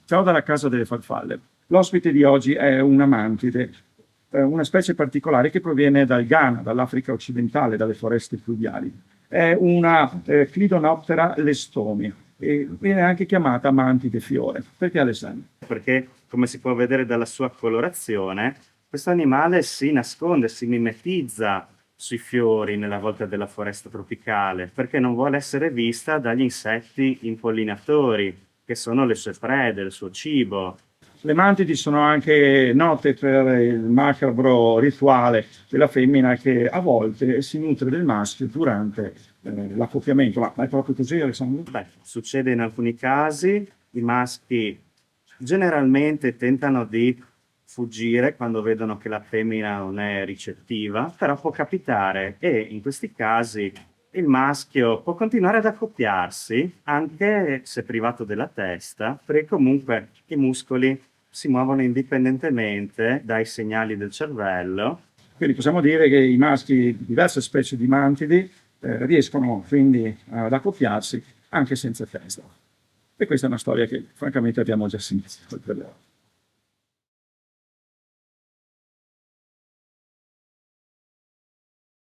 Ciao dalla Casa delle Farfalle. L'ospite di oggi è una mantide, una specie particolare che proviene dal Ghana, dall'Africa occidentale, dalle foreste pluviali. È una Clidonoptera lestomi e viene anche chiamata mantide fiore. Perché Alessandro? Perché, come si può vedere dalla sua colorazione, questo animale si nasconde, si mimetizza sui fiori nella volta della foresta tropicale, perché non vuole essere vista dagli insetti impollinatori, che sono le sue prede, il suo cibo. Le mantidi sono anche note per il macabro rituale della femmina che a volte si nutre del maschio durante l'accoppiamento. Ma è proprio così, Alessandro? Beh, succede in alcuni casi, i maschi generalmente tentano di fuggire quando vedono che la femmina non è ricettiva, però può capitare e in questi casi il maschio può continuare ad accoppiarsi anche se privato della testa, perché comunque i muscoli si muovono indipendentemente dai segnali del cervello. Quindi possiamo dire che i maschi di diverse specie di mantidi riescono quindi ad accoppiarsi anche senza testa. E questa è una storia che francamente abbiamo già sentito.